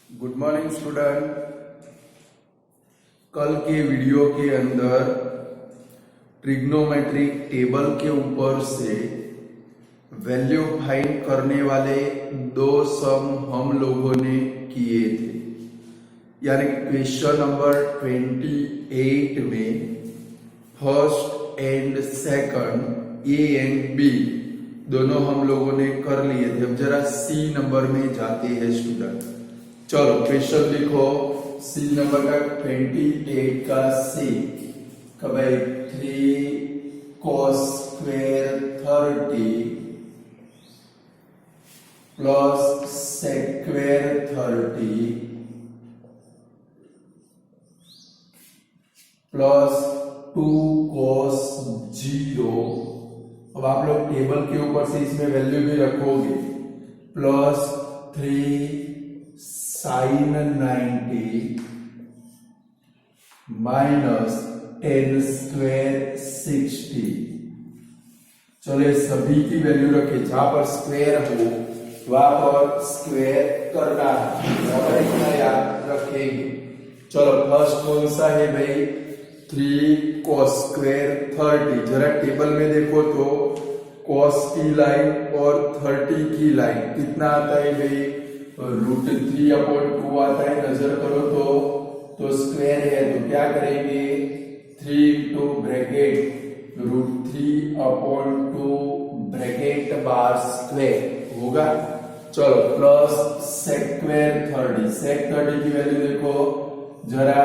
Good morning student. कल के video के अंदर ट्रिग्नोमेट्रिक टेबल के ऊपर से वैल्यू फाइंड करने वाले दो सम हम लोगों ने किए थे, यानी क्वेश्चन नंबर 28 में first and second A and B दोनों हम लोगों ने कर लिए थे। अब जरा सी नंबर में जाते हैं स्टूडेंट। चलो क्वेश्चन लिखो। सी नंबर का 28 का सी का भाई 3 cos square 30 plus sec square 30 plus 2 cos 0। अब आप लोग टेबल के ऊपर से इसमें वैल्यू भी रखोगे, प्लस 3 sin 90 माइनस 10 स्क्वायर 60। चलो सभी की वैल्यू रखे, जहां पर स्क्वायर हो वहां पर स्क्वायर करना है, इतना याद रखेंगे। चलो फर्स्ट कौन सा है भाई? 3 cos स्क्वायर 30। जरा टेबल में देखो तो cos की लाइन और 30 की लाइन कितना आता है भाई? √3/2 आता है। नजर करो तो स्क्वायर है तो क्या करेंगे? 3 into ब्रैकेट √3/2 ब्रैकेट बार स्क्वायर होगा। चलो प्लस sec स्क्वायर 30। sec 30 की वैल्यू देखो जरा,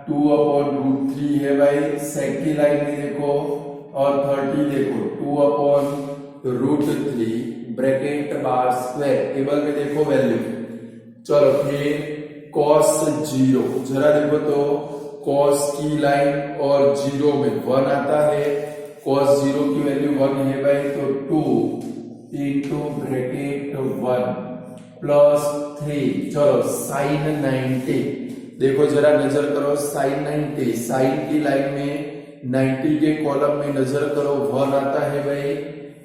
2/√3 है भाई। sec की लाइन में देखो और 30 देखो 2/√3 ब्रैकेट बार स्क्वायर। टेबल में देखो वैल्यू। चलो फिर cos 0, जरा देखो तो cos की लाइन और 0 में 1 आता है। cos 0 की वैल्यू 1 है भाई, तो 2 into ब्रैकेट 1 प्लस 3। चलो sin 90 देखो जरा, नजर करो sin 90। साइन की लाइन में 90 के कॉलम में नजर करो 1 आता है भाई,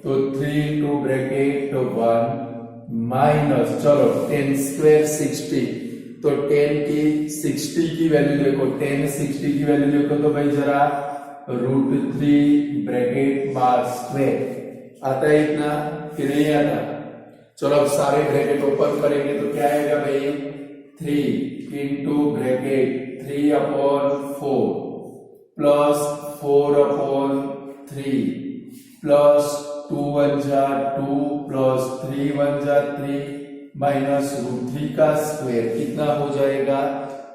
तो 3 into ब्रैकेट 1 माइनस, चलो 10 स्क्वायर 60। तो 10 की 60 की वैल्यू देखो, 10 60 की वैल्यू देखो तो भाई जरा √3 ब्रैकेट बार स्क्वायर आता है इतना कि नहीं आता? चलो अब सारे ब्रैकेट ओपन करेंगे तो क्या आएगा भाई? 3 into ब्रैकेट 3/4 प्लस 4/3 प्लस 2 1 जा 2 प्लस 3 1 जा 3 माइनस √3 का स्क्वायर कितना हो जाएगा?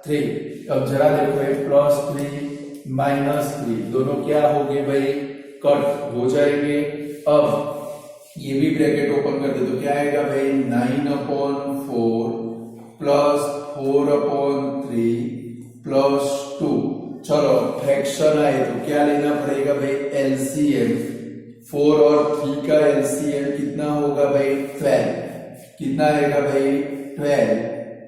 3। अब जरा देखो प्लस 3 माइनस 3 दोनों क्या हो गए भाई? कट हो जाएंगे। अब ये भी ब्रैकेट ओपन कर दे तो क्या आएगा भाई? 9/4 प्लस 4/3 प्लस 2। चलो फ्रैक्शन आए तो क्या लेना पड़ेगा भाई? एलसीएम। 4 और 3 का एलसीएम कितना होगा भाई? 12। कितना आएगा भाई? 12।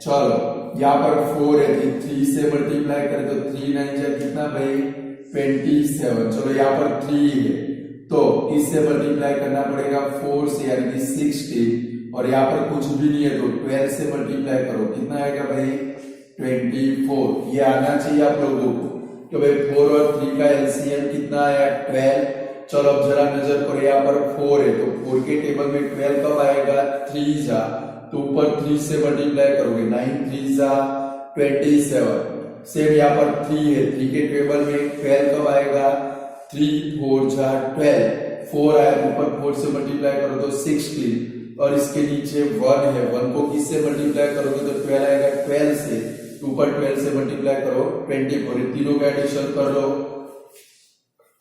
चलो यहाँ पर 4 है तो 3 से मल्टीप्लाई करें तो 3 9 जा कितना भाई? 27। चलो यहाँ पर 3 है तो इससे मल्टीप्लाई करना पड़ेगा 4 से, यानी कि 16। और यहाँ पर कुछ भी नहीं है तो 12 से मल्टीप्लाई करो, कितना आएगा भाई? 24। ये आना चाहिए आप लोगों को। तो भाई 4 और 3 का एलसीएम कितना आया? 12। चलो अब जरा नजर करो, यहाँ पर 4 है तो 4 के टेबल में 12 कब आएगा? 3 जा, तो ऊपर 3 से मल्टीप्लाई करोगे 9 3 जा 27। सेम यहाँ पर 3 है, 3 के टेबल में 12 कब आएगा? 3 4 जा 12। 4 आया तो ऊपर 4 से मल्टीप्लाई करो तो 16 और इसके नीचे 1 है, 1 को किससे मल्टीप्लाई करोगे तो 12 आएगा 12 से, ऊपर 12 से मल्टीप्लाई करो 24। तीनों का एडिशन कर लो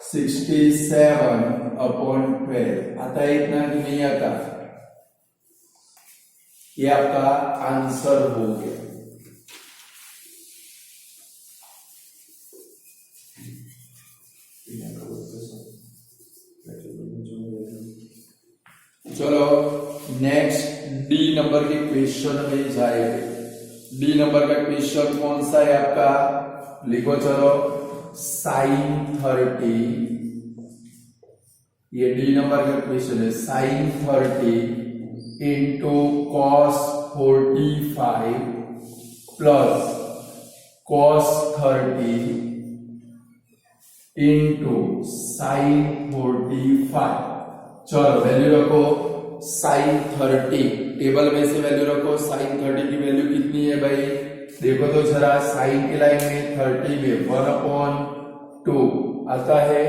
67/12 आता है इतना कि नहीं आता? ये आपका आंसर हो गया। चलो नेक्स्ट डी नंबर के क्वेश्चन में जाएंगे। डी नंबर का क्वेश्चन कौन सा है आपका? लिखो चलो sin 30। ये डी नंबर का क्वेश्चन है। sin 30 into cos 45 plus cos 30 into sin 45। चलो वैल्यू रखो sin 30, टेबल में से वैल्यू रखो। sin 30 की वैल्यू कितनी है भाई, देखो तो जरा, sin की लाइन में 30 में 1/2 आता है,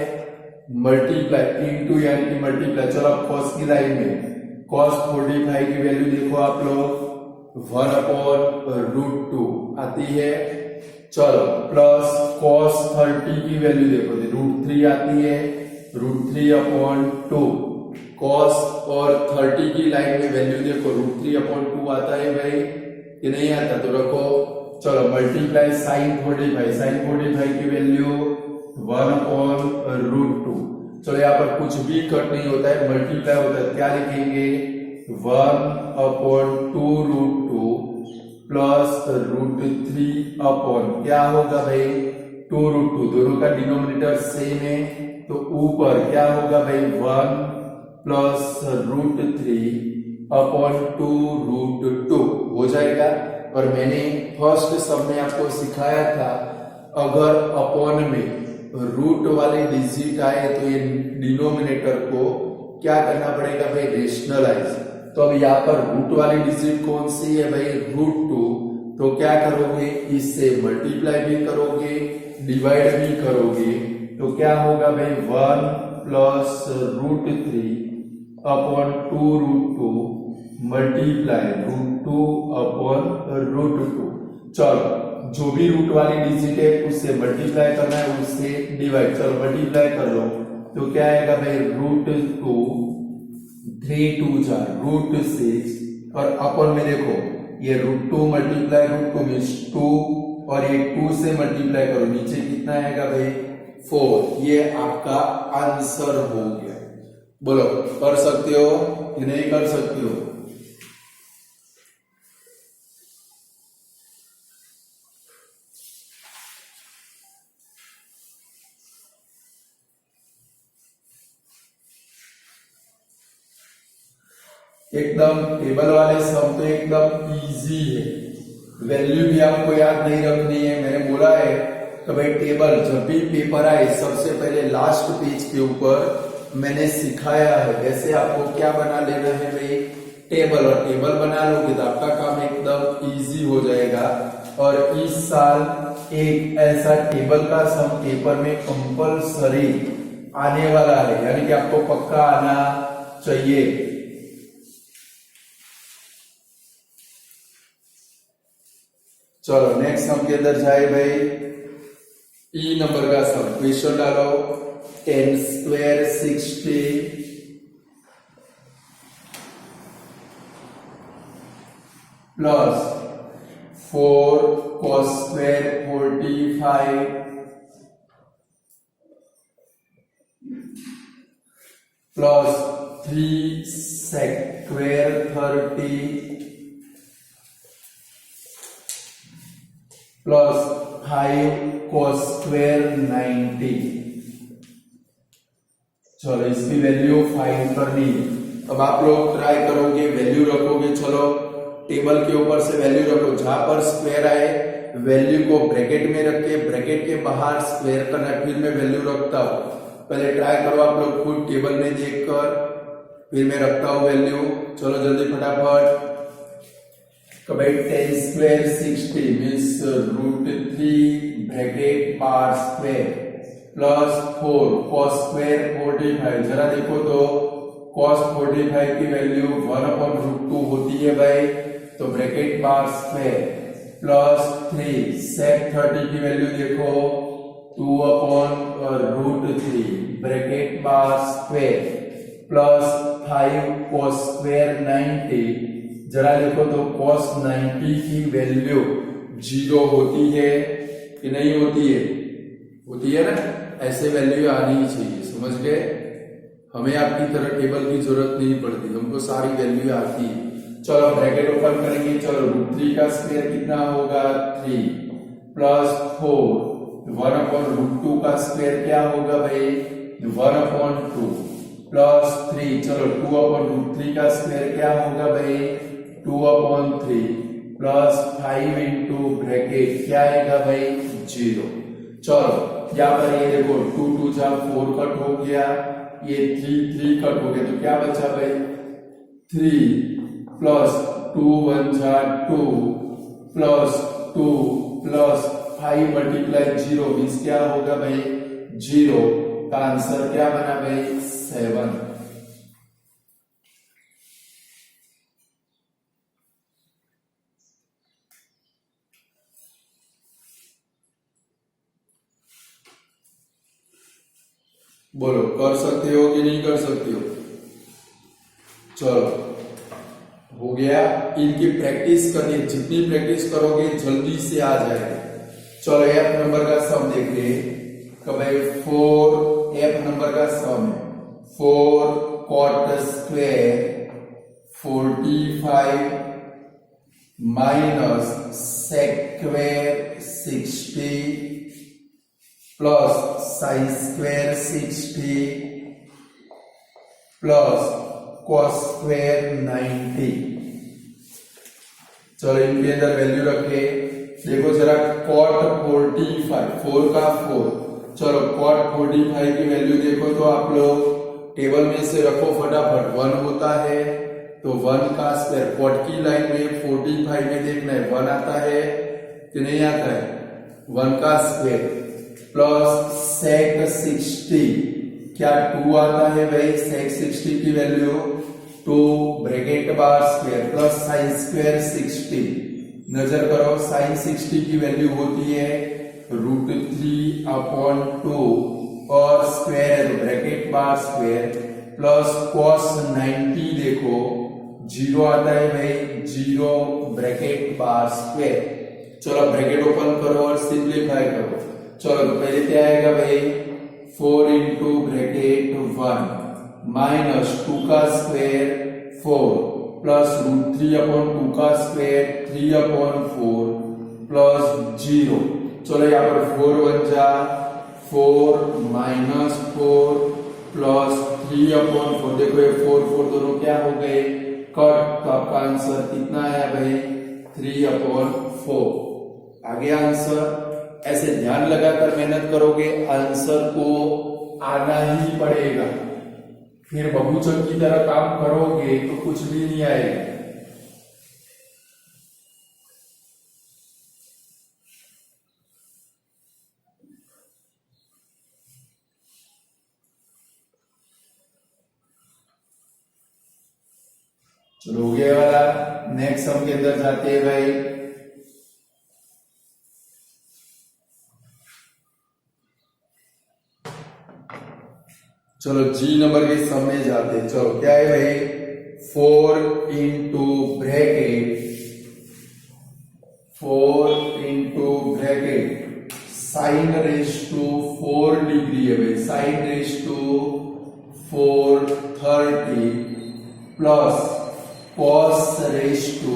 मल्टीप्लाई इंटू यानी कि मल्टीप्लाई। चलो अब cos की लाइन में cos 45 की वैल्यू देखो आप लोग, 1/√2 आती है। चलो प्लस cos 30 की वैल्यू देखो, √3 आती है, √3/2। cos और 30 की लाइन में वैल्यू देखो, √3/2 आता है भाई कि नहीं आता, तो रखो। चलो मल्टीप्लाई sin 45 की वैल्यू 1/√2। चलो यहाँ पर कुछ भी कट नहीं होता है, मल्टीप्लाई होता है, क्या लिखेंगे 1/2√2 प्लस √3 क्या होगा भाई 2√2, दोनों का डिनोमिनेटर सेम है, तो ऊपर क्या होगा भाई 1 प्लस √3/2√2 हो जाएगा। और मैंने फर्स्ट सब में आपको सिखाया था, अगर अपॉन में रूट वाली डिजिट आए तो ये डिनोमिनेटर को क्या करना पड़ेगा भाई, रेशनलाइज। तो अब यहाँ पर रूट वाली डिजिट कौन सी है भाई, √2, तो क्या करोगे, इससे मल्टीप्लाई भी करोगे, डिवाइड भी करोगे, तो क्या होगा भाई 1 प्लस √3/2√2 मल्टीप्लाई √2/√2। चलो जो भी रूट वाली डिजिट है उससे मल्टीप्लाई करना है, उससे डिवाइड। चलो मल्टीप्लाई कर लो, तो क्या आएगा भाई √2, 3 2 जा √6, और अपन में देखो ये √2 मल्टीप्लाई √2 मीन्स 2, और ये 2 से मल्टीप्लाई करो, नीचे कितना आएगा भाई 4। ये आपका आंसर हो गया। बोलो कर सकते हो कि नहीं कर सकते हो? एकदम टेबल वाले सम तो एकदम इजी है, वैल्यू भी आपको याद नहीं रखनी है। मैंने बोला है कि भाई टेबल जब भी पेपर आए सबसे पहले लास्ट पेज के ऊपर मैंने सिखाया है, वैसे आपको क्या बना लेना है भाई टेबल, और टेबल बना लोगे तो आपका काम एकदम इजी हो जाएगा। और इस साल एक ऐसा टेबल का सम पेपर में कंपलसरी आने वाला है, यानी कि आपको पक्का आना चाहिए। चलो नेक्स्ट सम के अंदर जाए भाई, ई नंबर का सम। क्वेश्चन डालो 10² 60 plus 4 cos² 45 plus 3 sec² 30 plus 5 cos² 90। चलो इसकी वैल्यू फाइंड करनी। अब आप लोग ट्राई करोगे, वैल्यू रखोगे। चलो टेबल के ऊपर से वैल्यू रखो, जहां पर स्क्वायर आए वैल्यू को ब्रैकेट में रख के ब्रैकेट के बाहर स्क्वायर करना, फिर मैं वैल्यू रखता हूं। पहले ट्राई करो आप लोग खुद टेबल में देखकर, फिर मैं रखता हूं वैल्यू। चलो जल्दी फटाफट। 10² 60 मीन्स √3 ब्रैकेट बार स्क्वायर प्लस 4 cos² 45। जरा देखो तो cos 45 की वैल्यू 1/√2 होती है भाई, तो ब्रैकेट बार स्क्वायर प्लस 3 sec 30 की वैल्यू देखो 2/√3 ब्रैकेट बार स्क्वायर प्लस 5 cos² 90। जरा देखो तो cos 90 की वैल्यू 0 होती है कि नहीं होती है? होती है ना, ऐसे वैल्यू आनी ही चाहिए, समझ गए? हमें आपकी तरह टेबल की जरूरत नहीं पड़ती, हमको सारी वैल्यू आती है। चलो ब्रैकेट ओपन करेंगे। चलो √3 का स्क्वायर कितना होगा 3 प्लस 4 1/√2 का स्क्वायर क्या होगा भाई 1/2 प्लस 3। चलो 2/√3 का स्क्वायर क्या होगा भाई 2/3 प्लस 5 इंटू ब्रैकेट क्या आएगा भाई 0। चलो यहाँ पर ये देखो 2 2 जा 4 कट हो गया, ये 3 3 कट हो गया, तो क्या बचा भाई 3 प्लस 2 1 जा 2 प्लस 2 प्लस 5 मल्टीप्लाई 0 मीन्स क्या होगा भाई 0 का आंसर क्या बना भाई 7। बोलो कर सकते हो कि नहीं कर सकते हो। चलो हो गया, इनकी प्रैक्टिस करनी, जितनी प्रैक्टिस करोगे जल्दी से आ जाएगा। चलो एफ नंबर का सम देखिए कि भाई 4 एफ नंबर का सम है 4 cot square 45 minus sec square 60 plus sine square 60 plus cos square 90। चलो इनके अंदर वैल्यू रखे, देखो जरा कॉट 45 4 का 4, चलो कॉट 45 की वैल्यू देखो तो आप लोग टेबल में से रखो फटाफट। 1 होता है तो 1 का स्क्वायर, कॉट की लाइन में 45 में देखना है 1 आता है कि नहीं आता है, 1 का स्क्वायर प्लस सेक 60 क्या 2 आता है भाई, सेक 60 की वैल्यू 2 ब्रैकेट बार स्क्वायर प्लस साइन स्क्वायर 60। नजर करो साइन 60 की वैल्यू होती है √3/2 और स्क्वायर ब्रैकेट बार स्क्वायर प्लस कॉस 90 देखो 0 आता है भाई 0 ब्रैकेट बार स्क्वायर। चलो ब्रैकेट ओपन करो और सिंप्लीफाई करो। चलो पहले क्या आएगा भाई 4 इंटू ब्रैकेट 1 माइनस 2 का स्क्वायर 4 प्लस √3/2 का स्क्वायर 3/4 प्लस 0। चलो यहाँ पर 4 1 जा 4 माइनस 4 प्लस 3/4, देखो ये 4 4 दोनों क्या हो गए कट, तो आपका आंसर कितना आया भाई 3/4 आ गया आंसर। ऐसे ध्यान लगाकर मेहनत करोगे आंसर को आना ही पड़ेगा, फिर बहुचक की तरह काम करोगे तो कुछ भी नहीं आएगा। चलो हो गया वाला, नेक्स्ट सम के अंदर जाते हैं भाई। चलो जी नंबर के सम में जाते हैं। चलो क्या है भाई 4 into bracket sine raise to 4 degree है भाई, sine raise to 430 plus cos raise to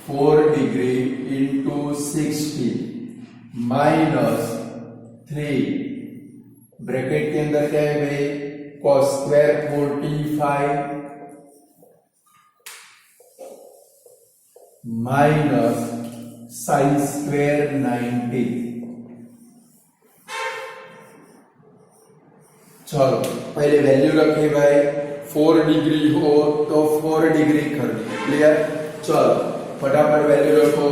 4 degree into 60 minus 3 bracket के अंदर क्या है भाई cos square 45 minus sine square 90। चलो पहले वैल्यू रखे भाई 4 डिग्री हो तो 4 डिग्री कर दी, क्लियर। चलो फटाफट वैल्यू रखो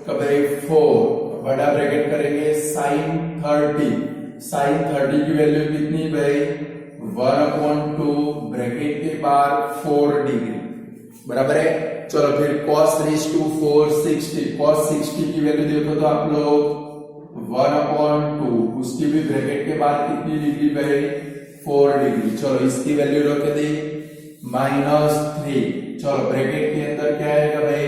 तो भाई 4 बड़ा ब्रैकेट करेंगे साइन 30, साइन 30 की वैल्यू कितनी भाई 1/2 ब्रैकेट के बाद 4 डिग्री बराबर है। चलो फिर cos रेस टू 460, cos 60 की वैल्यू देखो तो आप लोग 1/2, उसकी भी ब्रैकेट के बाद कितनी डिग्री भाई 4 डिग्री। चलो इसकी वैल्यू रख दी -3। चलो ब्रैकेट के अंदर क्या आएगा भाई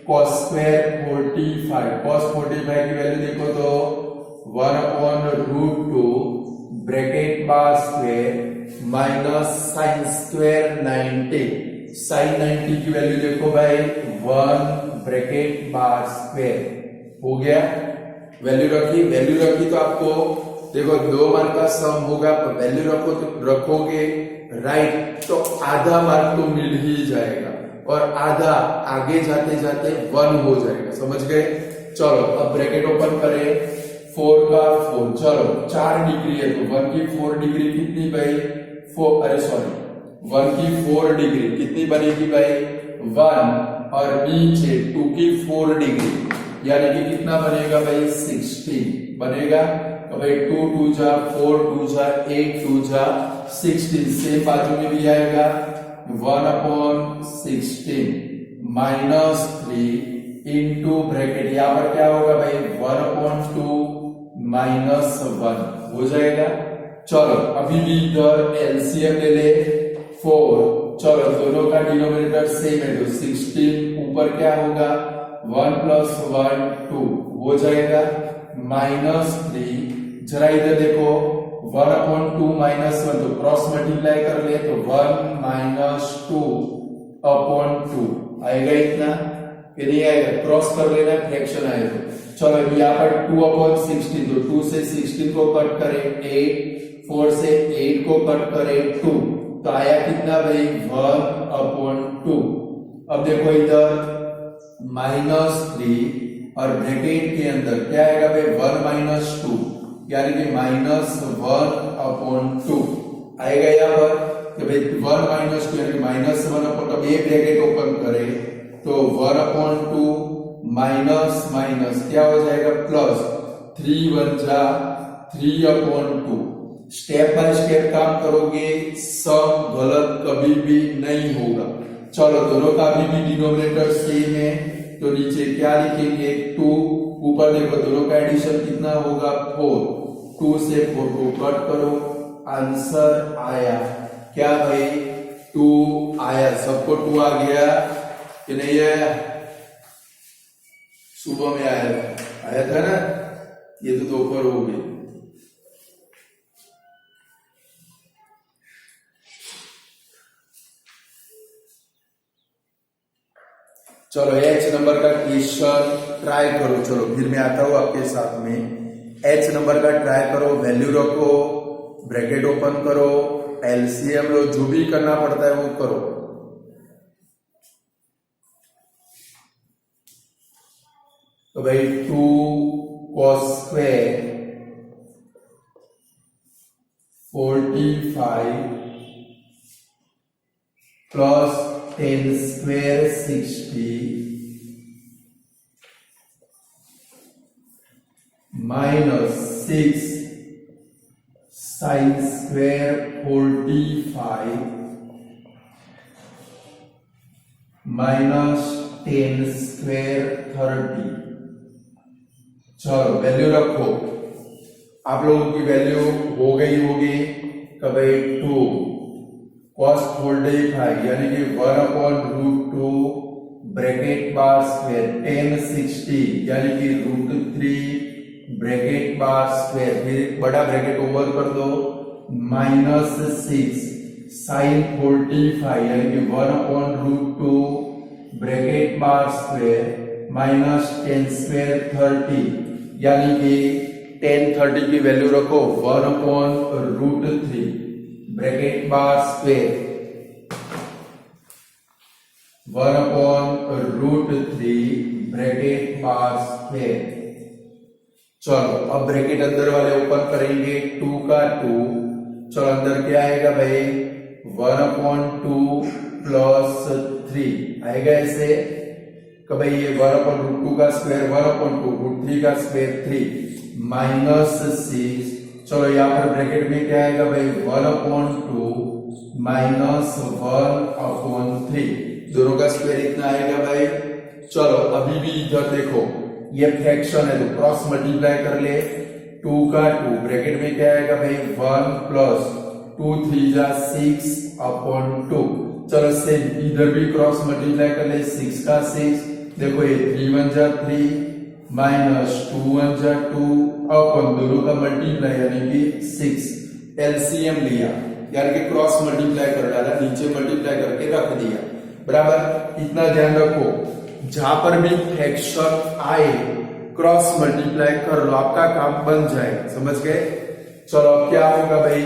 cos स्क्वायर 45, cos 45 की वैल्यू देखो तो 1/√2 ब्रैकेट बार square minus sine square 90, sine 90 की वैल्यू देखो भाई 1 ब्रैकेट बार स्क्वायर। हो गया, वैल्यू रखी तो आपको देखो 2 मार्क का सम होगा, वैल्यू रखोगे राइट तो आधा मार्क तो मिल ही जाएगा। और आधा आगे जाते जाते 1 हो जाएगा, समझ गए। चलो अब ब्रैकेट ओपन करें, 4 का 4, चलो 4 डिग्री है तो 1 की 4 डिग्री कितनी भाई 4, अरे सॉरी 1 की 4 डिग्री कितनी बनेगी भाई 1, और नीचे 2 की 4 डिग्री यानी कि कितना बनेगा भाई 16 बनेगा। तो भाई 2 2 जा 4 2 जा 8 2 जा 16, सेम बाजू में भी आएगा 1/16 -3 इंटू ब्रैकेट, यहाँ पर क्या होगा भाई 1/2 -1 हो जाएगा। चलो अभी भी इधर एलसीएम ले ले 4, चलो दोनों का डिनोमिनेटर सेम है तो 16 ऊपर क्या होगा 1 + 1 2 हो जाएगा -3, जरा इधर देखो 1/2 -1 तो क्रॉस मल्टीप्लाई कर ले तो 1 - 2/2 आएगा इतना, फिर नहीं आएगा क्रॉस कर लेना फ्रैक्शन आएगा। चलो अभी यहाँ पर 2/16 तो 2 से 16 को कट करें 8, 4 से 8 को कट करें 2 तो आया कितना भाई 1/2। अब देखो इधर -3 और ब्रैकेट के अंदर क्या आएगा भाई 1 - 2 यानी कि -1/2 आएगा यहाँ पर। तो भाई 1 - 2 यानी कि -1/2, अब ये ब्रैकेट ओपन करें तो 1/2 माइनस क्या हो जाएगा प्लस, 3 1 जा 3/2। स्टेप बाय स्टेप काम करोगे, सब गलत कभी भी नहीं होगा। चलो दोनों का अभी भी डिनोमिनेटर सेम है तो नीचे क्या लिखेंगे 2, ऊपर देखो दोनों का एडिशन कितना होगा 4, 2 से 4 को कट करो, आंसर आया क्या भाई 2 आया। सबको 2 आ गया कि नहीं आया, सुबह में आया था ना, ये तो दोपहर हो गई। चलो एच नंबर का क्वेश्चन ट्राई करो, चलो फिर मैं आता हूं आपके साथ में। एच नंबर का ट्राई करो, वैल्यू रखो, ब्रैकेट ओपन करो, एलसीएम लो, जो भी करना पड़ता है वो करो। तो भाई 2 cos² 45 plus 10² 60 minus 6 sin² 45 minus 10² 30। चलो वैल्यू रखो, आप लोगों की वैल्यू हो गई होगी कभी 2 cos 45 यानी कि 1/√2 ब्रैकेट बार स्क्वायर 10 60 यानी कि √3 ब्रैकेट बार स्क्वायर, फिर बड़ा ब्रैकेट ओवर कर दो -6 sin 45 यानी कि 1/√2 ब्रैकेट बार स्क्वायर माइनस 10² 30 यानी कि 10 30 की वैल्यू रखो 1/√3 ब्रैकेट बार स्क्वायर 1/√3 ब्रैकेट बार स्क्वायर। चलो अब ब्रैकेट अंदर वाले ओपन करेंगे 2 का 2, चलो अंदर क्या आएगा भाई 1/2 प्लस 3 आएगा ऐसे कि भाई ये 1/√2 का स्क्वायर 1/2 √3 का स्क्वायर 3 माइनस 6। चलो यहाँ पर ब्रैकेट में क्या आएगा भाई 1/2 माइनस 1/3, दोनों का स्क्वायर इतना आएगा भाई। चलो अभी भी इधर देखो ये फ्रैक्शन है तो क्रॉस मल्टीप्लाई कर ले, 2 का 2 ब्रैकेट में क्या आएगा भाई 1 प्लस 2 3 जा 6/2। चलो सेम इधर भी क्रॉस मल्टीप्लाई कर ले, 6 का 6 देखो ये 3 1 जा 3 माइनस 2 1 जा 2 अपन दोनों का मल्टीप्लाई यानी कि 6 एलसीएम लिया यानी कि क्रॉस मल्टीप्लाई कर डाला, नीचे मल्टीप्लाई करके रख दिया बराबर। इतना ध्यान रखो जहां पर भी फ्रैक्शन आए क्रॉस मल्टीप्लाई कर लो, आपका काम बन जाएगा, समझ गए। चलो अब क्या होगा भाई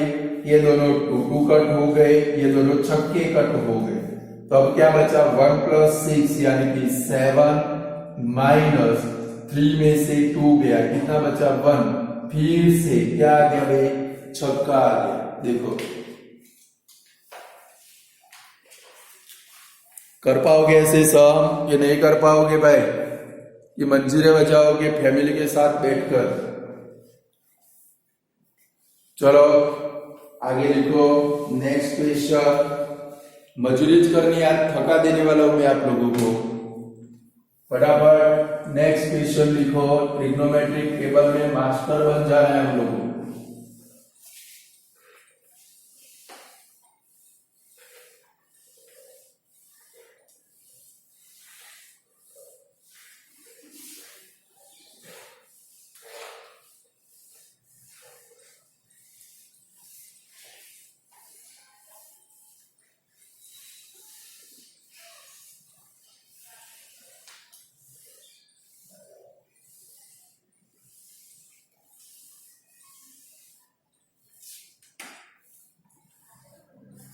ये दोनों 2 2 कट हो गए, ये दोनों छक्के कट हो गए तो अब क्या बचा 1 प्लस 6 यानी कि 7 माइनस 3 में से 2 गया, कितना बचा 1, फिर से क्या आ गया भाई, छक्का आ गया। देखो कर पाओगे ऐसे सम कि नहीं कर पाओगे भाई, कि मंजीरे बजाओगे फैमिली के साथ बैठकर। चलो आगे लिखो नेक्स्ट क्वेश्चन। मजूरी करनी यार, थका देने वाला हूं मैं आप लोगों को। फटाफट नेक्स्ट क्वेश्चन लिखो। ट्रिग्नोमेट्रिक टेबल में मास्टर बन जाना है हम लोगों को।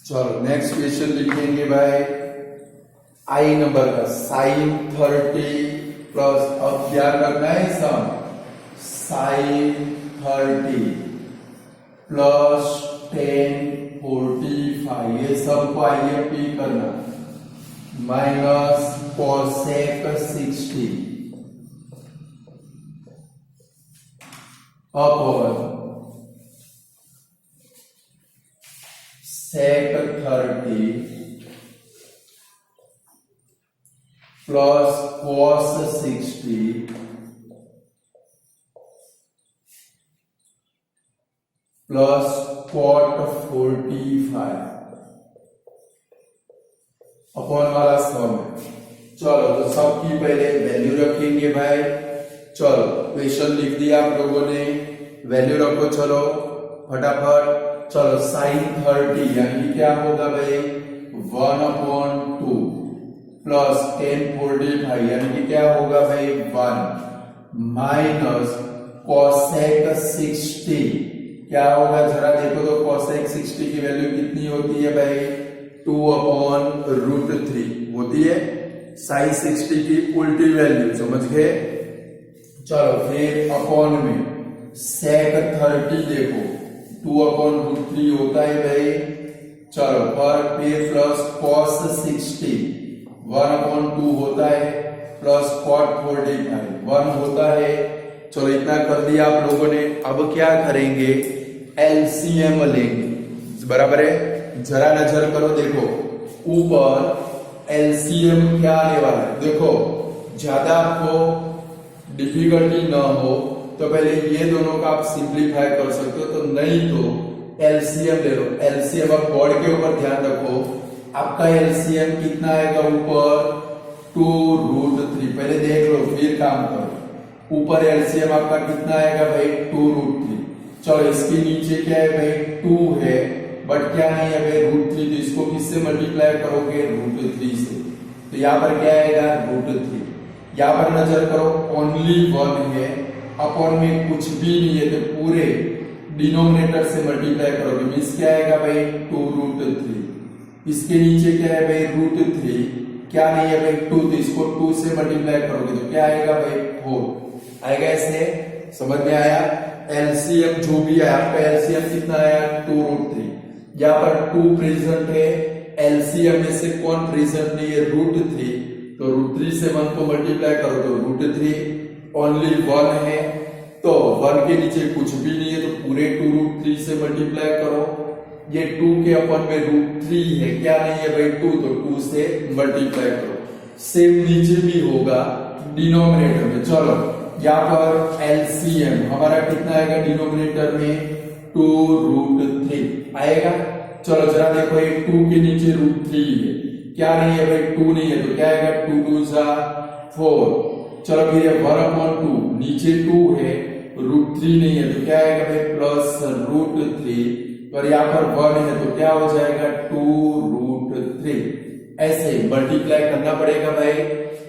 चलो नेक्स्ट क्वेश्चन लिखेंगे भाई, आई नंबर का साइन 30 प्लस, अब क्या करना है सम, साइन 30 प्लस 10 45, ये सब को आईएफपी करना, minus cosec 60 upon sec 30 plus cos 60 plus cot 45 upon वाला सम। चलो तो सबकी पहले वैल्यू रखेंगे भाई। चलो क्वेश्चन लिख दिया आप लोगों ने, वैल्यू रखो चलो फटाफट। चलो साइन 30 यानी क्या होगा भाई 1/2 प्लस 10 45 यानी कि क्या होगा भाई 1 माइनस कोसेक 60 क्या होगा जरा देखो तो, कोसेक 60 की वैल्यू कितनी होती है भाई 2/√3 होती है, साइन 60 की उल्टी वैल्यू, समझ गए। चलो फिर अपॉन में सेक 30 देखो 2/√3 होता है भाई। चलो पर फिर प्लस कॉस 60 1/2 होता है, प्लस कॉट 45 1 होता है। चलो इतना कर दिया आप लोगों ने। अब क्या करेंगे, एलसीएम लेंगे, बराबर है। जरा नजर करो, देखो ऊपर एलसीएम क्या आने वाला है, देखो ज्यादा आपको डिफिकल्टी ना हो तो पहले ये दोनों का आप सिंप्लीफाई कर सकते हो, तो नहीं तो एलसीएम ले लो। एलसीएम अब बोर्ड के ऊपर ध्यान रखो, आपका एलसीएम कितना आएगा ऊपर 2√3, पहले देख लो फिर काम करो। ऊपर एलसीएम आपका कितना आएगा भाई 2√3। चलो इसके नीचे क्या है भाई 2 है, बट क्या नहीं है भाई √3, तो इसको किससे मल्टीप्लाई करोगे √3 से, तो यहाँ पर क्या आएगा √3। यहाँ पर नजर करो ओनली 1 है, अपॉन में कुछ भी नहीं है, तो पूरे डिनोमिनेटर से मल्टीप्लाई करोगे, मीन्स क्या आएगा भाई 2√3। इसके नीचे क्या है भाई √3, क्या नहीं है भाई 2, तो इसको 2 से मल्टीप्लाई करोगे तो क्या आएगा भाई 4 आएगा। ऐसे समझ में आया। एलसीएम जो भी है आपका एलसीएम कितना आया 2√3, यहाँ पर 2 प्रेजेंट है, एलसीएम में से कौन प्रेजेंट नहीं है √3, तो √3 से 1 को मल्टीप्लाई करो तो √3 ओनली 1 है, तो 1 के नीचे कुछ भी नहीं है, तो पूरे 2√3 से मल्टीप्लाई करो। ये 2 के अपन में √3 है, क्या नहीं है भाई 2, तो 2 से मल्टीप्लाई करो। सेम नीचे भी होगा डिनोमिनेटर में। चलो यहाँ पर एलसीएम हमारा कितना आएगा डिनोमिनेटर में 2√3 आएगा। चलो जरा देखो ये 2 के नीचे √3 है, क्या नहीं है भाई 2 नहीं है, तो क्या आएगा 2 2 4। चलो फिर 1/2 नीचे 2 है, √3 नहीं है, तो क्या आएगा भाई प्लस √3, और यहाँ पर 1 है तो क्या हो जाएगा 2√3। ऐसे मल्टीप्लाई करना पड़ेगा भाई।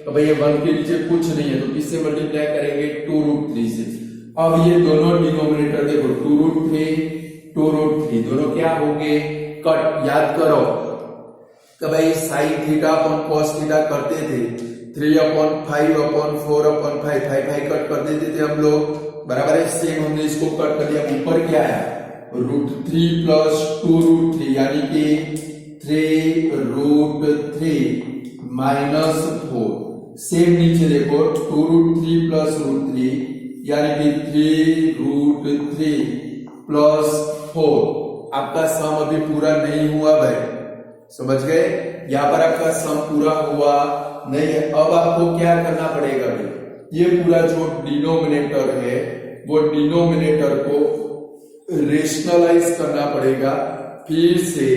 तो भाई ये 1 के नीचे कुछ नहीं है, तो किससे मल्टीप्लाई करेंगे 2√3 से। अब ये दोनों डिनोमिनेटर देखो 2√3 2√3 दोनों क्या होंगे कट, याद करो कि भाई sine theta upon cos theta करते थे 3/5/4/5 5 कट कर देते थे हम लोग, बराबर है। सेम हमने इसको कट कर दिया। ऊपर क्या है √3 + 2√3 यानी कि 3√3 -4। सेम नीचे देखो 2√3 + √3 यानी कि 3√3 + 4। आपका सम अभी पूरा नहीं हुआ भाई, समझ गए। यहाँ पर आपका सम पूरा हुआ नहीं है। अब आपको क्या करना पड़ेगा भाई, ये पूरा जो डिनोमिनेटर है वो डिनोमिनेटर को रेशनलाइज करना पड़ेगा। फिर से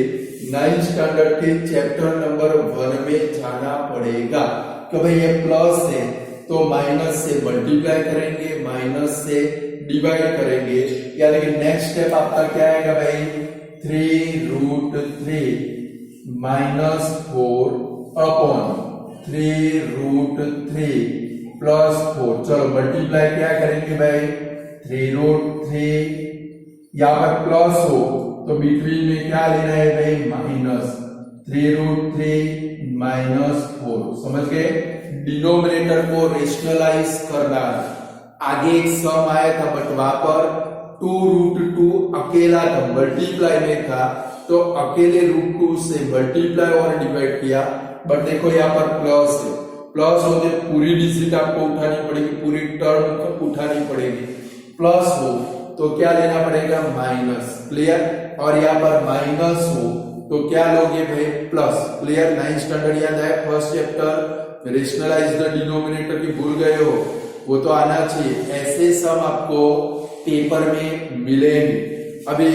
9th स्टैंडर्ड के चैप्टर नंबर 1 में जाना पड़ेगा कि भाई ये प्लस है तो माइनस से मल्टीप्लाई करेंगे, माइनस से डिवाइड करेंगे, यानी कि नेक्स्ट स्टेप आपका क्या आएगा भाई 3√3 -4 अपॉन 3√3 + 4। चलो मल्टीप्लाई क्या करेंगे भाई 3√3, यहाँ पर प्लस हो तो बिटवीन में क्या लेना है भाई माइनस 3√3 -4। समझ गए। डिनोमिनेटर को रेशनलाइज करना। आगे एक सम आया था बट वहां पर 2√2 अकेला था, मल्टीप्लाई में था तो अकेले √2 से मल्टीप्लाई और डिवाइड किया। बट देखो यहाँ पर प्लस है, प्लस होते पूरी डिजिट आपको उठानी पड़ेगी, पूरी टर्म उठानी पड़ेगी। प्लस हो तो क्या लेना पड़ेगा माइनस, क्लियर। और यहाँ पर माइनस हो तो क्या लोगे भाई प्लस, क्लियर। 9th स्टैंडर्ड याद है, first chapter rationalise the denominator की भूल गए हो, वो तो आना चाहिए। ऐसे सम आपको पेपर में मिलेंगे। अभी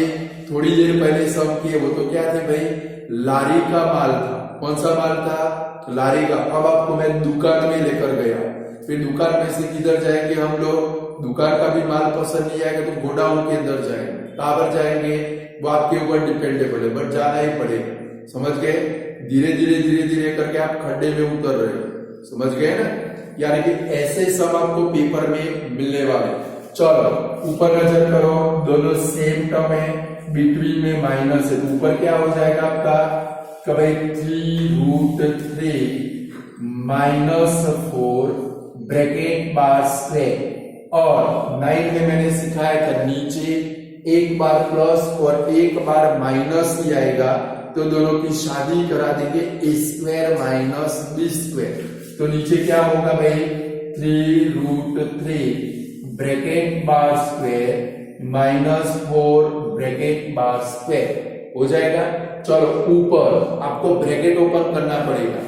थोड़ी देर पहले सम किए वो तो क्या थे भाई, लारी का माल था। कौन सा माल था, लारी का। अब आपको मैं दुकान में लेकर गया, फिर दुकान में से किधर जाएंगे हम लोग, दुकान का भी माल पसंद नहीं आएगा तो गोडाउन के अंदर जाएंगे। कहां पर जाएंगे वो आपके ऊपर डिपेंडेबल है, बट जाना ही पड़ेगा। समझ गए। धीरे धीरे करके आप खड्डे में उतर रहे हो, समझ गए ना। यानी कि ऐसे सब आपको पेपर में मिलने वाले। चलो ऊपर नजर करो, दोनों सेम टर्म है, बिटवीन में माइनस है तो ऊपर क्या हो जाएगा आपका 3√3 -4 ब्रैकेट बार स्क्वायर। और 9 में मैंने सिखाया था नीचे एक बार प्लस और एक बार माइनस ही आएगा तो दोनों की शादी करा देंगे a² - b²। तो नीचे क्या होगा भाई 3√3 ब्रैकेट बार स्क्वायर -4 ब्रैकेट बार स्क्वायर हो जाएगा। चलो ऊपर आपको ब्रैकेट ओपन करना पड़ेगा,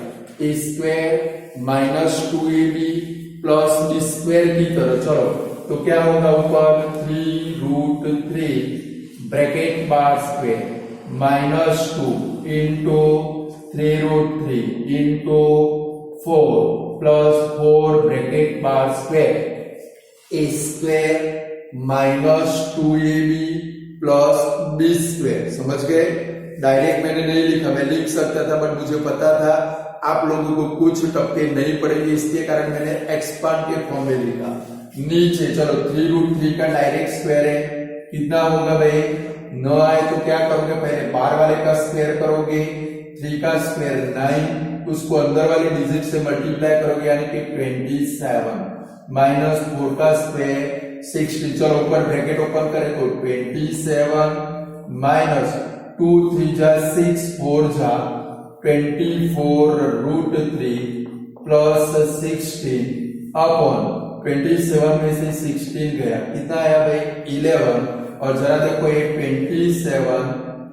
a² - 2ab + b² की तरह। चलो तो क्या होगा ऊपर 3√3 ब्रैकेट बार स्क्वायर -2 इंटू 3√3 इंटू 4 + 4 ब्रैकेट बार स्क्वायर a² - 2ab + b²। समझ गए। डायरेक्ट मैंने नहीं लिखा, मैं लिख सकता था बट मुझे पता था आप लोगों को कुछ टप्पे नहीं पड़ेंगे, इसके कारण मैंने एक्सपांड के फॉर्म में लिखा। नीचे चलो 3√3 का डायरेक्ट स्क्वायर है, कितना होगा भाई, न आए तो क्या करोगे पहले बार वाले का स्क्वायर करोगे, 3 का स्क्वायर 9, उसको अंदर वाली डिजिट से मल्टीप्लाई करोगे यानी कि 27 -4 का स्क्वायर 60। चलो ऊपर ब्रैकेट ओपन करें तो 27 -2 3 जा 6 4 जा 24√3 + 16 अपॉन 27 में से 16 गया, कितना आया भाई 11। और जरा देखो ये 27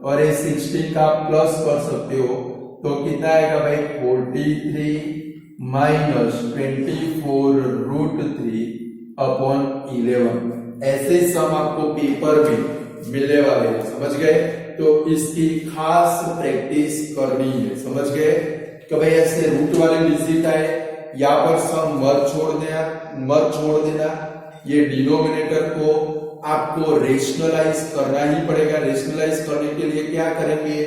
और ये 16 का प्लस कर सकते हो तो कितना आएगा भाई 43 -24√3 अपॉन 11। ऐसे सम आपको पेपर में मिलने वाले हैं, समझ गए। तो इसकी खास प्रैक्टिस करनी है, समझ गए। कि भाई ऐसे रूट वाले डिजिट आए, यहाँ पर सम मत छोड़ देना। ये डिनोमिनेटर को आपको रेशनलाइज करना ही पड़ेगा। रेशनलाइज करने के लिए क्या करेंगे,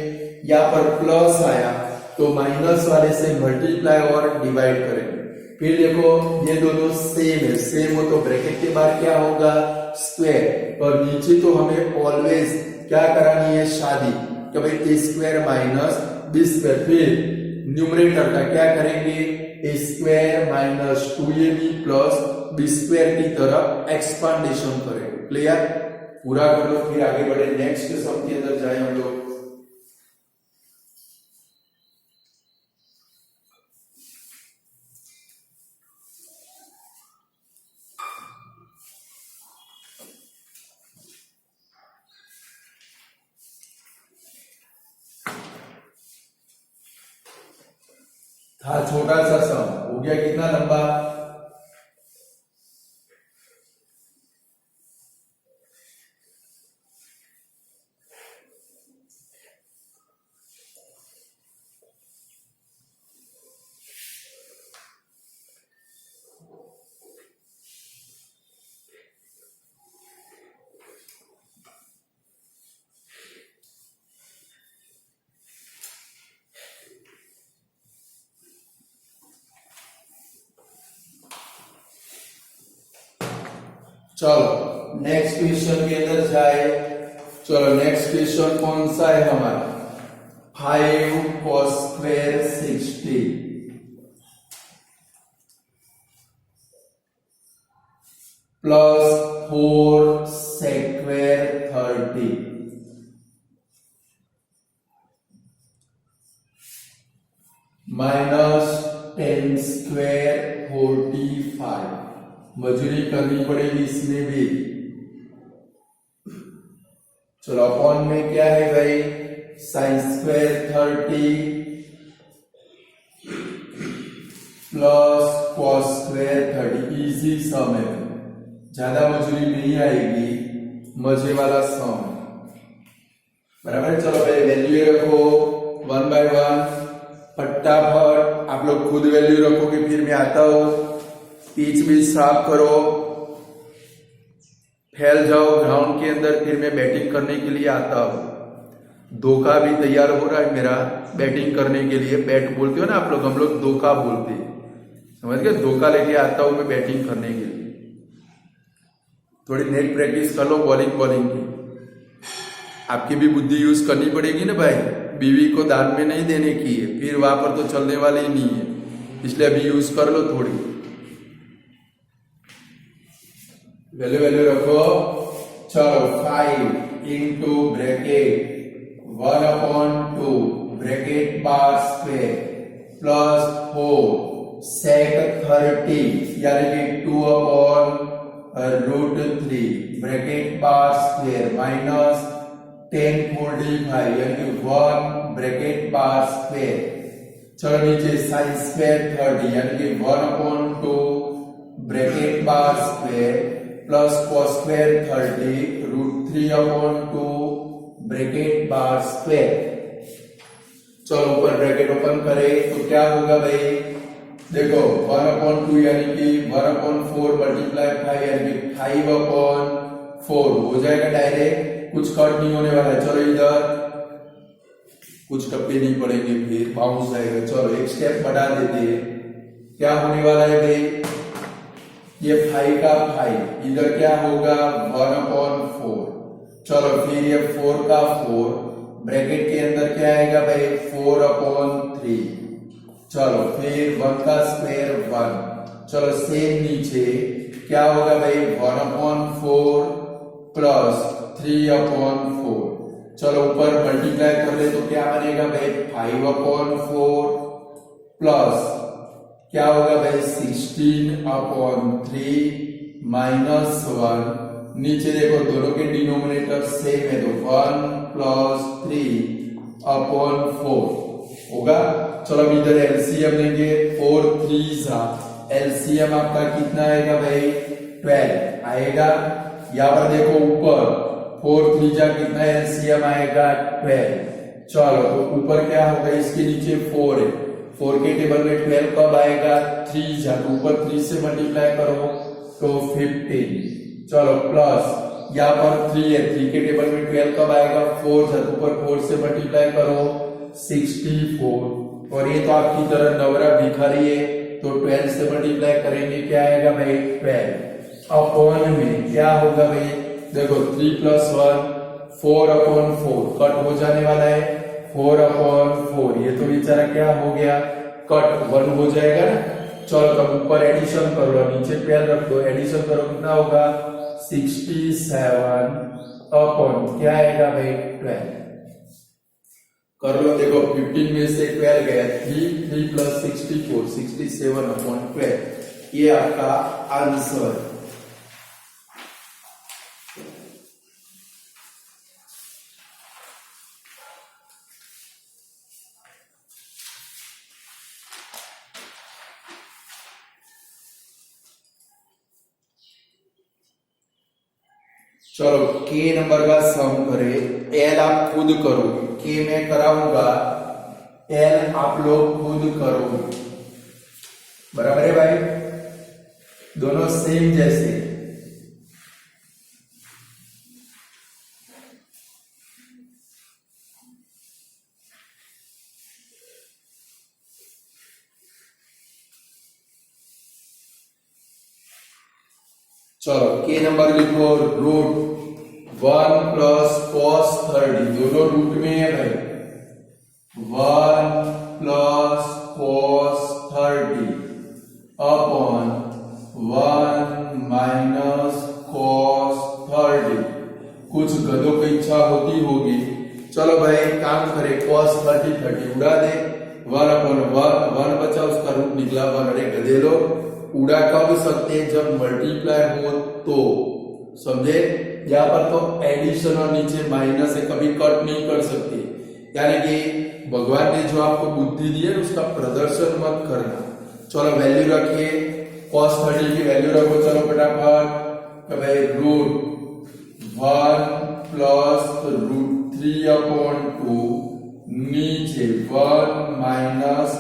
यहाँ पर प्लस आया तो माइनस वाले से मल्टीप्लाई और डिवाइड करेंगे। फिर देखो ये दोनों सेम है, सेम हो तो ब्रैकेट के बाद क्या होगा स्क्वायर। और नीचे तो हमें ऑलवेज क्या करानी है शादी कि भाई a² - बी स्क्वायर, फिर न्यूमरेटर का क्या करेंगे, A square minus 2ab plus B square की तरफ एक्सपांडेशन करेंगे। क्लियर, पूरा कर लो फिर आगे बढ़े, नेक्स्ट सम के अंदर जाए हम लोग। था छोटा सा सम, हो गया कितना लंबा, चलो नेक्स्ट क्वेश्चन के अंदर जाए। चलो नेक्स्ट क्वेश्चन कौन सा है हमारा, 5 cos square 60 plus 4 sec square 30 minus 10 square 45। मजूरी करनी पड़ेगी इसमें भी। चलो अपॉन में क्या है भाई, sine square 30 plus cos square 30। Easy sum है, ज्यादा मजूरी नहीं आएगी, मजे वाला सम, बराबर। चलो भाई वैल्यू रखो 1 by 1, फटाफट आप लोग खुद वैल्यू रखोगे, फिर मैं आता हूं। बीच बीच साफ करो, फैल जाओ ग्राउंड के अंदर, फिर मैं बैटिंग करने के लिए आता हूं। धोखा भी तैयार हो रहा है मेरा बैटिंग करने के लिए। बैट बोलते हो ना आप लोग, हम लोग धोखा बोलते हैं, समझ गए। धोखा लेके आता हूं मैं बैटिंग करने के लिए। थोड़ी नेट प्रैक्टिस कर लो बॉलिंग की। आपकी भी बुद्धि यूज करनी पड़ेगी ना भाई, बीवी को दान में नहीं देने की है, फिर वहां पर तो चलने वाली ही नहीं है, इसलिए अभी यूज कर लो थोड़ी। वैल्यू रखो। चलो 5 इंटू ब्रैकेट 1/2 ब्रैकेट बार स्क्वायर प्लस 4 sec 30 यानी कि 2/√3 ब्रैकेट बार स्क्वायर माइनस 10/45 यानी कि 1 ब्रैकेट बार स्क्वायर। चलो नीचे साइन स्क्वायर 30 यानी कि 1/2 ब्रैकेट बार square plus cos square 30 √3/2 bracket बार स्क्वायर। चलो ऊपर ब्रैकेट ओपन करें तो क्या होगा भाई, देखो 1/2 यानी कि 1/4 मल्टीप्लाई 5 यानी कि 5/4 हो जाएगा डायरेक्ट, कुछ कट नहीं होने वाला है। चलो इधर कुछ टप्पे नहीं पड़ेंगे, फिर बाउंस जाएगा। चलो एक स्टेप बढ़ा देते हैं, क्या होने वाला है भाई, ये 5 का 5 इधर क्या होगा 1/4। चलो फिर ये 4 का 4 ब्रैकेट के अंदर क्या आएगा भाई 4/3। चलो फिर 1 का स्क्वायर 1। चलो सेम नीचे क्या होगा भाई 1/4 प्लस 3/4। चलो ऊपर मल्टीप्लाई कर ले तो क्या बनेगा भाई 5/4 प्लस क्या होगा भाई 16/3 माइनस 1। नीचे देखो दोनों के डिनोमिनेटर सेम है तो 1 प्लस 3/4 होगा। चलो अब इधर एलसीएम लेंगे, 4 3 एलसीएम आपका कितना आएगा भाई 12 आएगा। यहाँ पर देखो ऊपर 4 3 कितना एलसीएम आएगा 12। चलो तो ऊपर क्या होगा, इसके नीचे 4 है, 4 के टेबल में 12 कब आएगा 3 तो ऊपर 3 से मल्टीप्लाई करो तो 15। चलो प्लस यहाँ पर 3 है, 3 के टेबल में 12 कब आएगा 4 तो ऊपर 4 से मल्टीप्लाई करो 64। और ये तो आपकी तरह नवरा भिखारी है तो 12 से मल्टीप्लाई करेंगे क्या आएगा भाई 12। अपॉन में क्या होगा भाई, देखो 3 + 1 4/4 कट हो जाने वाला है, 4/4, ये तो बेचारा क्या हो गया, कट 1 हो जाएगा ना। चलो तब ऊपर एडिशन कर लो, नीचे पेयर रख दो, एडिशन करो कितना होगा 67 अपॉन क्या आएगा भाई 12 कर लो। देखो 15 में से 12 गया, 3 प्लस 64 67/12, ये आपका आंसर है। चलो के नंबर का सम करें। एल आप खुद करोगे, के मैं कराऊंगा, एल आप लोग खुद करोगे, बराबर है भाई, दोनों सेम जैसे। चलो के नंबर लिखो, रूट 1 प्लस cos 30, दोनों रूट में है भाई, 1 plus cos 30 upon 1 minus cos 30। कुछ गधों की इच्छा होती होगी, चलो भाई काम करे, cos 30 उड़ा दे, 1/1 बचा, उसका रूट निकला 1। अरे गधे लो, उड़ा कब सकते हैं, जब मल्टीप्लाई हो तो, समझे। यहाँ पर तो एडिशन और नीचे माइनस है, कभी कट नहीं कर सकते, यानी कि भगवान ने जो आपको बुद्धि दी है उसका प्रदर्शन मत करना। चलो वैल्यू रखिए, cos 30 की वैल्यू रखो, चलो फटाफट, भाई रूट 1 प्लस √3/2 नीचे 1 माइनस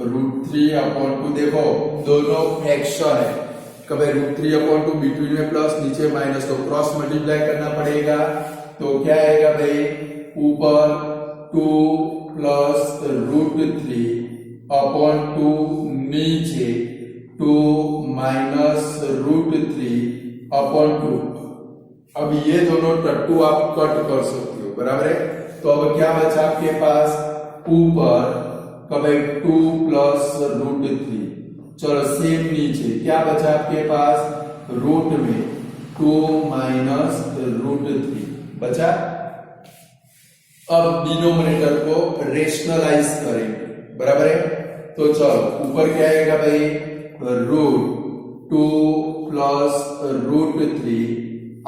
√3/2। देखो दोनों फ्रैक्शन है, कभी √3/2 बिटवीन में प्लस, नीचे माइनस, तो क्रॉस मल्टीप्लाई करना पड़ेगा, तो क्या आएगा भाई, ऊपर 2 प्लस √3/2 नीचे 2 माइनस √3/2। अब ये दोनों टट्टू आप कट कर सकते हो, बराबर है। तो अब क्या बचा आपके पास, ऊपर कभी 2 प्लस √3, चलो सेम नीचे क्या बचा आपके पास, रूट में 2 माइनस √3 बचा। अब डिनोमिनेटर को रेशनलाइज करेंगे, बराबर है। तो चलो ऊपर क्या आएगा भाई, √2 प्लस √3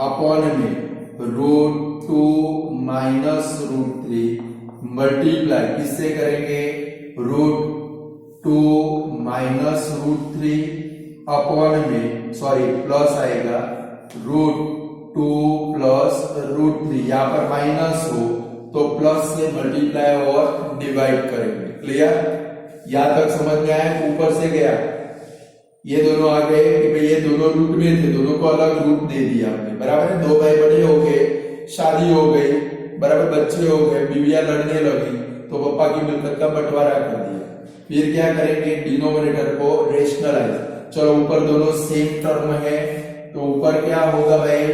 अपॉन में √2 माइनस √3 मल्टीप्लाई किससे करेंगे, √2 माइनस √3 अपॉन में, सॉरी प्लस आएगा, √2 प्लस √3, यहां पर माइनस हो तो प्लस से मल्टीप्लाई और डिवाइड करेंगे। क्लियर, यहां तक समझ में आया। ऊपर से गया, ये दोनों आ गए कि भाई ये दोनों रूट में थे, दोनों को अलग रूट दे दिया आपने, बराबर है। 2 भाई बड़े हो गए, शादी हो गई, बराबर, बच्चे हो गए, बीवियां लड़ने लगी, तो पापा की मिलकत का बंटवारा कर दिया। फिर क्या करेंगे, डिनोमिनेटर को रेशनलाइज। चलो ऊपर दोनों सेम टर्म है, तो ऊपर क्या होगा भाई,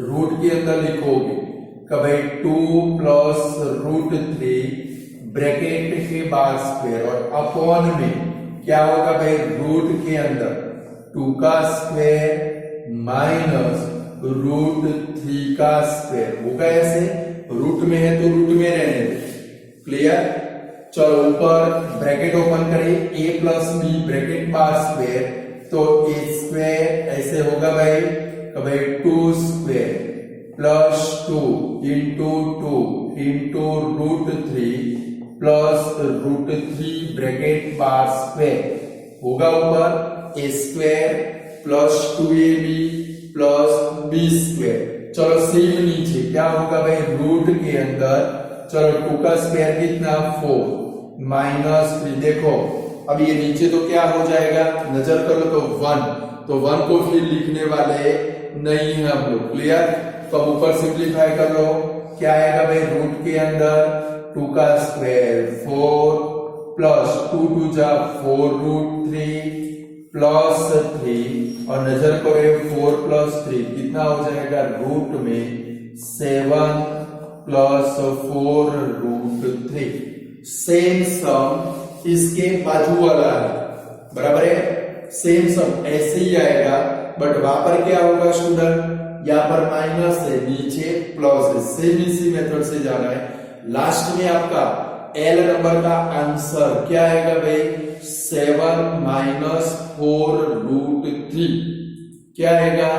रूट के अंदर लिखोगे कि भाई 2 प्लस √3 ब्रैकेट के बाद स्क्वायर, और अपॉन में क्या होगा भाई, रूट के अंदर 2 का स्क्वायर माइनस √3 का स्क्वायर होगा। ऐसे रूट में है तो रूट में रहने दे। क्लियर, चलो ऊपर ब्रैकेट ओपन करें, a प्लस b ब्रैकेट बार स्क्वायर, तो a स्क्वायर ऐसे होगा भाई, तो भाई 2 square plus 2 into 2 into √3 plus √3 bracket बार स्क्वायर होगा ऊपर a square plus 2ab plus b square. चलो सेम नीचे क्या होगा भाई, रूट के अंदर, चलो 2 का स्क्वायर कितना 4 माइनस 3, देखो अब ये नीचे तो क्या हो जाएगा, नजर करो तो 1, तो 1 को फिर लिखने वाले नहीं है हम लोग। क्लियर, तो ऊपर सिंप्लीफाई कर लो, क्या आएगा भाई, रूट के अंदर 2 का स्क्वायर 4 प्लस 2 2 जा 4√3 प्लस 3, और नजर करो 4 प्लस 3 कितना हो जाएगा, रूट में 7 प्लस 4√3। सेम सम इसके बाजू वाला है, बराबर है, सेम सम ऐसे ही आएगा, बट वहां पर क्या होगा स्टूडेंट, यहाँ पर माइनस है, नीचे प्लस है, सेम इसी मेथड से जाना है। लास्ट में आपका एल नंबर का आंसर क्या आएगा भाई, 7 माइनस 4√3। क्या आएगा,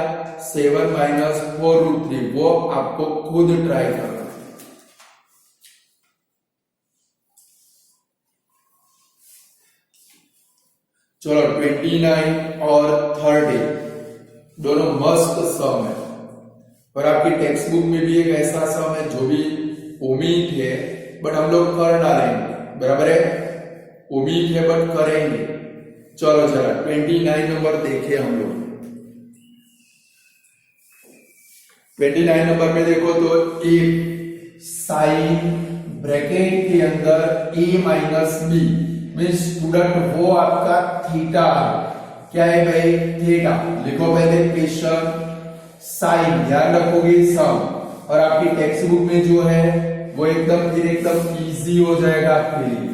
7 माइनस 4√3। वो आपको खुद ट्राई करना। चलो 29 और 30 दोनों मस्त सम है, और आपकी टेक्स्ट बुक में भी एक ऐसा सम है जो भी उम्मीद है, बट हम लोग कर डालेंगे, बराबर है, उम्मीद है बट करेंगे। चलो जरा 29 नंबर देखे हम लोग। 29 नंबर में देखो तो एक साइन ब्रैकेट के अंदर a minus B means student वो आपका थीटा है। क्या है भाई, थीटा। लिखो पहले क्वेश्चन, साइन ध्यान रखोगे सम, और आपकी टेक्स्ट बुक में जो है वो एकदम फिर एकदम इजी हो जाएगा आपके लिए।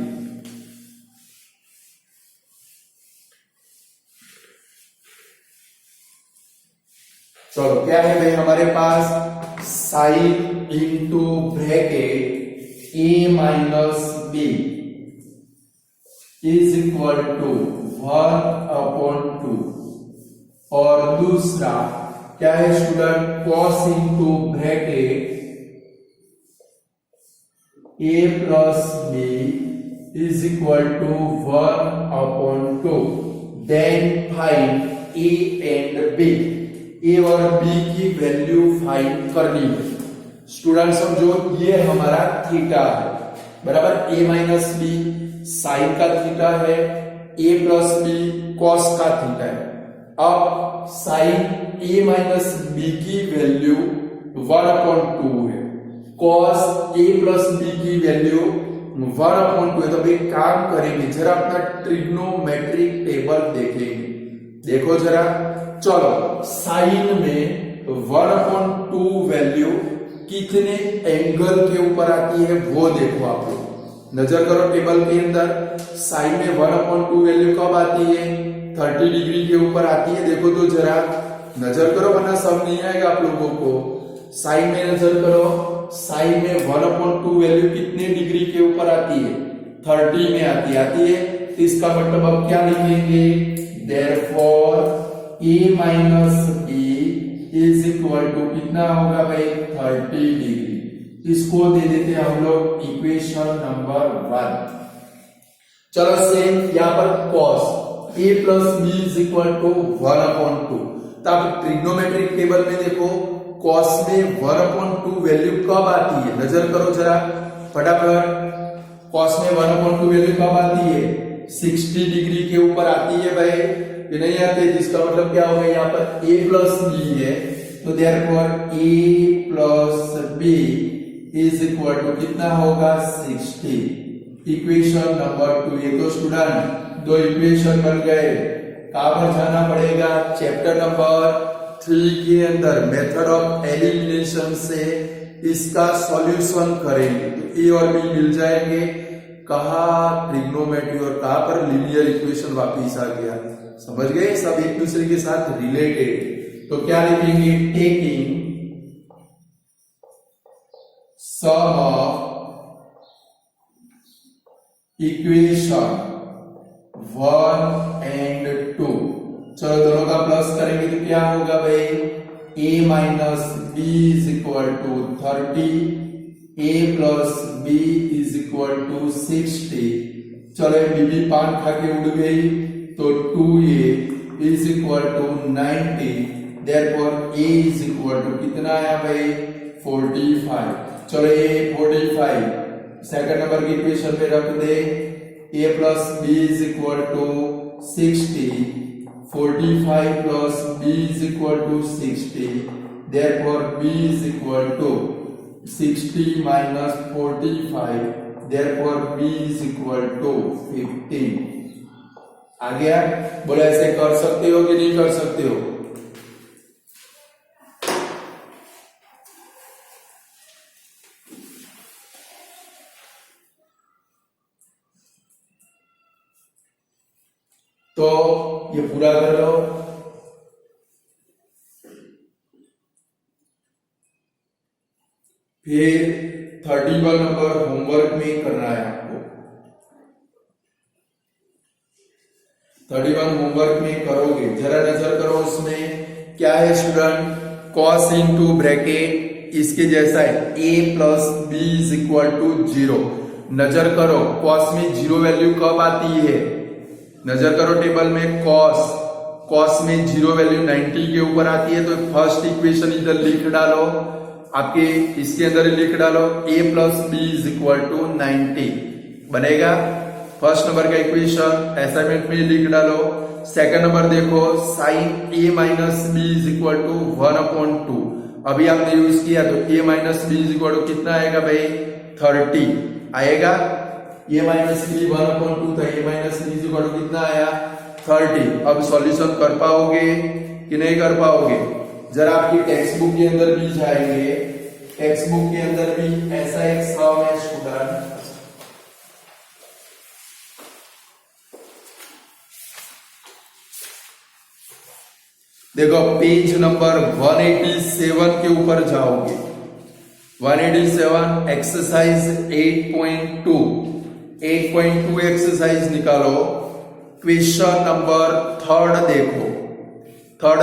चलो क्या है भाई हमारे पास, sine into bracket a minus B is equal to 1/2, और दूसरा क्या है student, cos into bracket a plus b is equal to 1/2। Then find a and b। a और b की वैल्यू फाइंड करनी है स्टूडेंट। समझो ये हमारा थीटा है, बराबर, a माइनस बी साइन का थीटा है, a प्लस बी कॉस का थीटा है। अब साइन a माइनस बी की वैल्यू 1/2 है, कॉस a प्लस बी की वैल्यू 1/2 है। तो एक काम करेंगे, जरा अपना ट्रिग्नोमेट्रिक टेबल देखेंगे। देखो जरा, चलो साइन में 1/2 वैल्यू कितने एंगल के ऊपर आती है वो देखो आप लोग। नजर करो टेबल के अंदर, साइन में 1/2 वैल्यू कब आती है, 30 डिग्री के ऊपर आती है। देखो तो जरा नजर करो, वरना सब नहीं आएगा आप लोगों को। साइन में नजर करो, साइन में 1/2 वैल्यू कितने डिग्री के ऊपर आती है, 30 में आती है। तो इसका मतलब अब क्या लिखेंगे, therefore a minus B is equal to कितना होगा भाई, 30 डिग्री। इसको दे देते हैं हम लोग इक्वेशन नंबर 1। चलो सेम यहाँ पर cos a plus B is equal to 1/2। तो आप ट्रिग्नोमेट्रिक टेबल में देखो, cos में 1/2 वैल्यू कब आती है, नजर करो जरा फटाफट। cos में 1/2 वैल्यू कब आती है, 60 डिग्री के ऊपर आती है भाई, ये नहीं आते। जिसका मतलब क्या होगा, यहाँ पर a प्लस बी है, तो therefore a plus B is equal to कितना होगा, 60। Equation number 2। ये तो स्टूडेंट दो इक्वेशन बन गए। कहां पर जाना पड़ेगा, चैप्टर नंबर 3 के अंदर मेथड ऑफ एलिमिनेशन से इसका सॉल्यूशन करेंगे, तो a और b मिल जाएंगे। कहा ट्रिग्नोमेट्री और कहां पर लीनियर इक्वेशन वापिस आ गया। समझ गए, सब एक दूसरे के साथ रिलेटेड। तो क्या लिखेंगे, taking sum of equation 1 and 2। चलो दोनों का प्लस करेंगे तो क्या होगा भाई, a minus B is equal to 30, a plus B is equal to 60। चलो बीबी पान खा के उड़ गई, तो 2a is equal to 90। Therefore a is equal to कितना आया भाई, 45। चलो ये 45 सेकंड नंबर की इक्वेशन पे रख दे, a plus B is equal to 60, 45 plus b is equal to 60। Therefore b is equal to 60 minus 45, therefore b is equal to 15। आ गया, बोले ऐसे कर सकते हो कि नहीं कर सकते हो। तो ये पूरा कर लो। फिर 31 नंबर होमवर्क में करना है आपको। 31 होमवर्क में करोगे, जरा नजर करो उसमें क्या है स्टूडेंट। cos इंटू ब्रैकेट इसके जैसा है a plus B is equal to 0। नजर करो cos में 0 वैल्यू कब आती है, नजर करो टेबल में cos में 0 वैल्यू 90 के ऊपर आती है। तो फर्स्ट इक्वेशन इधर लिख डालो, आपके इसके अंदर लिख डालो a plus B is equal to 90 बनेगा फर्स्ट नंबर का इक्वेशन। असाइनमेंट में लिख डालो। सेकंड नंबर देखो sine a minus B is equal to 1/2। अभी आपने यूज किया तो a minus B is equal to कितना आएगा भाई 30 आएगा। a माइनस बी 1/2 तो a minus B is equal to कितना आया 30। अब सॉल्यूशन कर पाओगे कि नहीं कर पाओगे, जरा आपकी टेक्स्ट बुक के अंदर भी जाएंगे। टेक्स्ट बुक के अंदर भी ऐसा एक सम है स्टूडेंट, देखो पेज नंबर 187 के ऊपर जाओगे। 187 एक्सरसाइज 8.2 एक्सरसाइज निकालो। क्वेश्चन नंबर थर्ड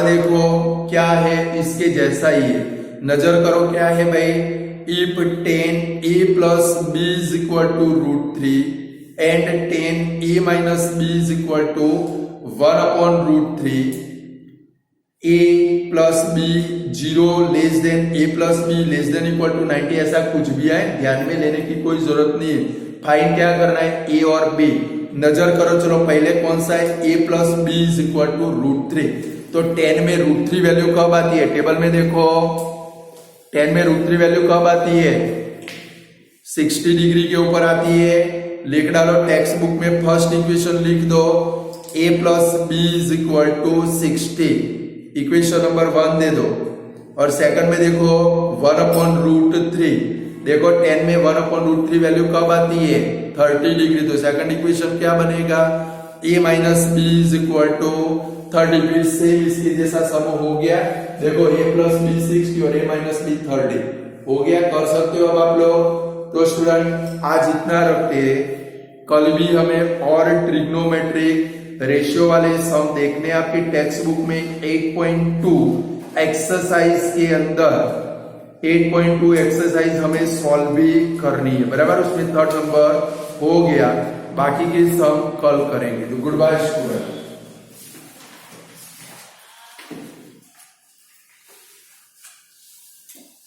देखो क्या है, इसके जैसा ही है। नजर करो क्या है भाई, if 10a plus B is equal to √3 and 10a minus B is equal to 1/√3, a plus B 0 less than a plus B less than equal to 90, ऐसा कुछ भी है ध्यान में लेने की कोई जरूरत नहीं है। फाइंड क्या करना है a और b। नजर करो चलो पहले कौन सा है a plus B is equal to √3। तो 10 में √3 वैल्यू कब आती है, टेबल में देखो 10 में √3 वैल्यू कब आती है 60 डिग्री के ऊपर आती है। लिख डालो टेक्स्ट बुक में फर्स्ट इक्वेशन लिख दो a plus B is equal to 60, equation number 1 दे दो। और सेकंड में देखो 1/√3, देखो 10 में 1/√3 वैल्यू कब आती है 30 डिग्री। तो सेकंड इक्वेशन क्या बनेगा a minus B is equal to 30। फिर से इसके जैसा सम हो गया, देखो a प्लस बी 60 और a माइनस बी 30 हो गया। कर सकते हो अब आप लोग। तो स्टूडेंट आज इतना रखते हैं, कल भी हमें और ट्रिग्नोमेट्रिक रेशियो वाले सम देखने आपकी टेक्स्ट बुक में 8.2 एक्सरसाइज के अंदर 8.2 एक्सरसाइज हमें सॉल्व भी करनी है बराबर। उसमें थर्ड नंबर हो गया, बाकी के सम कल करेंगे। तो गुड बाय स्टूडेंट।